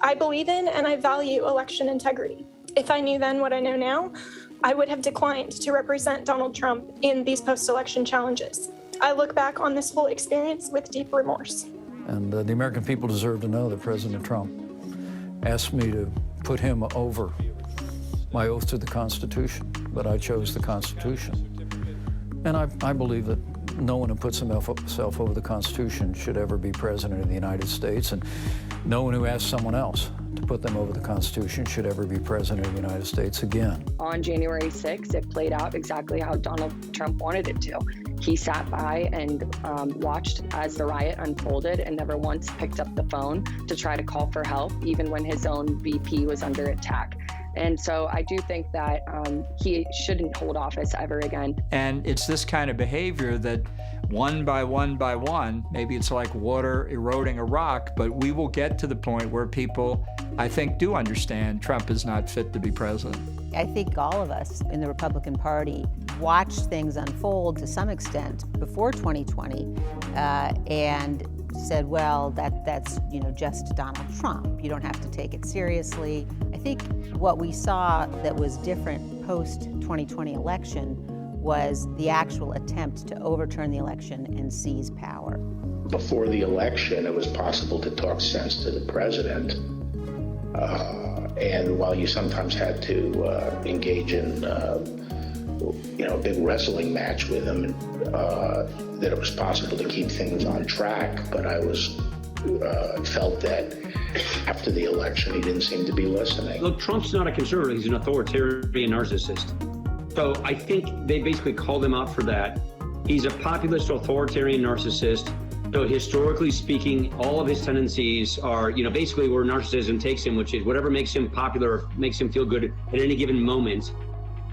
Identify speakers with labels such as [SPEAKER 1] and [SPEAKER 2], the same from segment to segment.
[SPEAKER 1] I believe in and I value election integrity. If I knew then what I know now, I would have declined to represent Donald Trump in these post-election challenges. I look back on this whole experience with deep remorse.
[SPEAKER 2] And the American people deserve to know that President Trump asked me to put him over my oath to the Constitution, but I chose the Constitution. And I believe that no one who puts himself over the Constitution should ever be president of the United States, and no one who asks someone else to put them over the Constitution should ever be president of the United States again.
[SPEAKER 3] On January 6th, it played out exactly how Donald Trump wanted it to. He sat by and watched as the riot unfolded and never once picked up the phone to try to call for help, even when his own VP was under attack. And so I do think that he shouldn't hold office ever again.
[SPEAKER 4] And it's this kind of behavior that one by one, maybe it's like water eroding a rock, but we will get to the point where people, I think, do understand Trump is not fit to be president.
[SPEAKER 5] I think all of us in the Republican Party watched things unfold to some extent before 2020 and said, well, that's just Donald Trump. You don't have to take it seriously. I think what we saw that was different post-2020 election was the actual attempt to overturn the election and seize power.
[SPEAKER 6] Before the election, it was possible to talk sense to the president. And while you sometimes had to engage in a big wrestling match with him, that it was possible to keep things on track, but I felt that after the election, he didn't seem to be listening.
[SPEAKER 7] Look, Trump's not a conservative, he's an authoritarian narcissist. So I think they basically called him out for that. He's a populist authoritarian narcissist. So historically speaking, all of his tendencies are, basically where narcissism takes him, which is whatever makes him popular, makes him feel good at any given moment.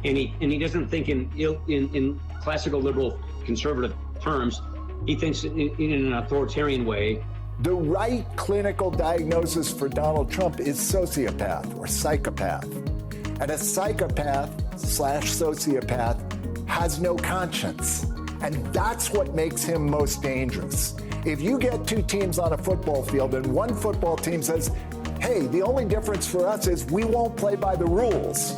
[SPEAKER 7] And he doesn't think in classical liberal conservative terms. He thinks in an authoritarian way.
[SPEAKER 8] The right clinical diagnosis for Donald Trump is sociopath or psychopath. And a psychopath/sociopath has no conscience. And that's what makes him most dangerous. If you get two teams on a football field and one football team says, hey, the only difference for us is we won't play by the rules,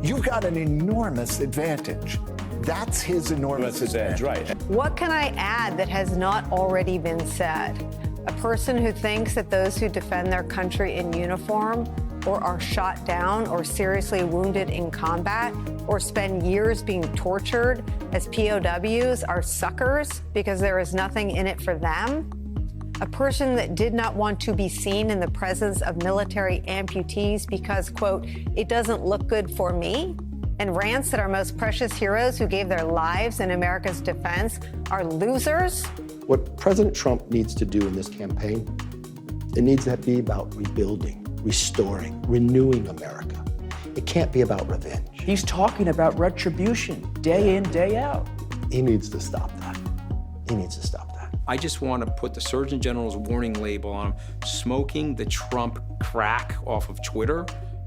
[SPEAKER 8] you've got an enormous advantage. That's his enormous advantage.
[SPEAKER 9] Right.
[SPEAKER 10] What can I add that has not already been said? A person who thinks that those who defend their country in uniform or are shot down or seriously wounded in combat or spend years being tortured as POWs are suckers because there is nothing in it for them. A person that did not want to be seen in the presence of military amputees because, quote, it doesn't look good for me, and rants that our most precious heroes who gave their lives in America's defense are losers.
[SPEAKER 9] What President Trump needs to do in this campaign, it needs to be about rebuilding, restoring, renewing America. It can't be about revenge.
[SPEAKER 11] He's talking about retribution day in, day out.
[SPEAKER 9] He needs to stop that. He needs to stop that.
[SPEAKER 12] I just want to put the Surgeon General's warning label on him. Smoking the Trump crack off of Twitter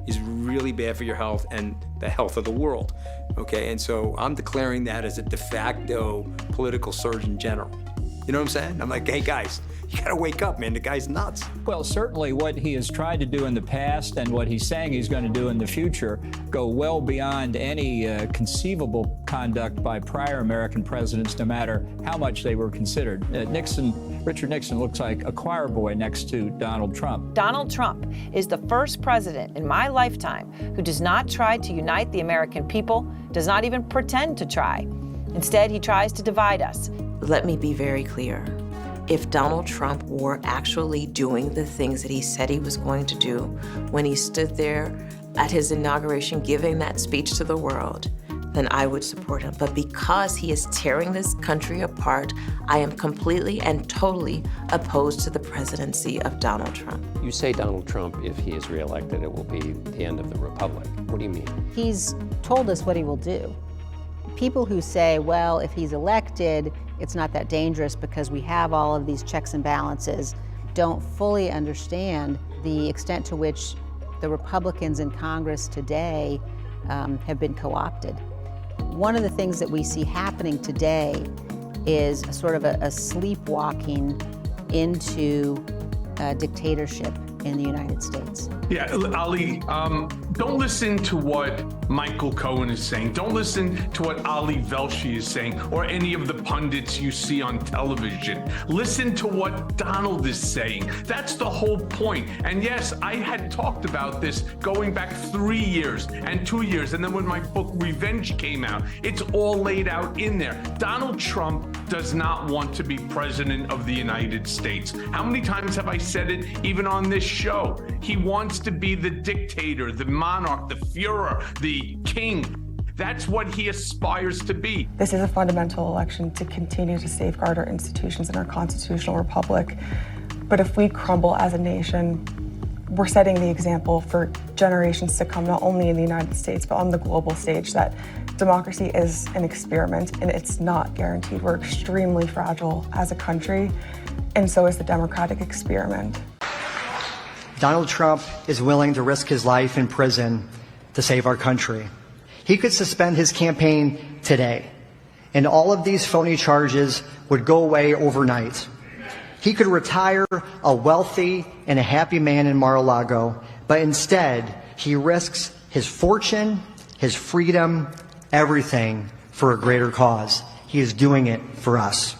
[SPEAKER 12] is really bad for your health and the health of the world, okay? And so I'm declaring that as a de facto political Surgeon General. You know what I'm saying? I'm like, hey guys, you gotta wake up, man, the guy's nuts.
[SPEAKER 4] Well, certainly what he has tried to do in the past and what he's saying he's going to do in the future go well beyond any conceivable conduct by prior American presidents, no matter how much they were considered. Richard Nixon looks like a choir boy next to Donald Trump.
[SPEAKER 13] Donald Trump is the first president in my lifetime who does not try to unite the American people, does not even pretend to try. Instead, he tries to divide us.
[SPEAKER 14] Let me be very clear. If Donald Trump were actually doing the things that he said he was going to do when he stood there at his inauguration giving that speech to the world, then I would support him. But because he is tearing this country apart, I am completely and totally opposed to the presidency of Donald Trump.
[SPEAKER 15] You say Donald Trump, if he is reelected, it will be the end of the republic. What do you mean?
[SPEAKER 5] He's told us what he will do. People who say, well, if he's elected, it's not that dangerous because we have all of these checks and balances, don't fully understand the extent to which the Republicans in Congress today have been co-opted. One of the things that we see happening today is sort of a sleepwalking into dictatorship in the United States.
[SPEAKER 16] Yeah, Ali, don't listen to what Michael Cohen is saying. Don't listen to what Ali Velshi is saying or any of the pundits you see on television. Listen to what Donald is saying. That's the whole point. And yes, I had talked about this going back 3 years and 2 years. And then when my book Revenge came out, it's all laid out in there. Donald Trump does not want to be president of the United States. How many times have I said it, even on this show? He wants to be the dictator, the monarch, the Führer, the king. That's what he aspires to be.
[SPEAKER 17] This is a fundamental election to continue to safeguard our institutions and our constitutional republic. But if we crumble as a nation, we're setting the example for generations to come, not only in the United States, but on the global stage, that democracy is an experiment and it's not guaranteed. We're extremely fragile as a country, and so is the democratic experiment.
[SPEAKER 18] Donald Trump is willing to risk his life in prison to save our country. He could suspend his campaign today, and all of these phony charges would go away overnight. He could retire a wealthy and a happy man in Mar-a-Lago, but instead he risks his fortune, his freedom, everything for a greater cause. He is doing it for us.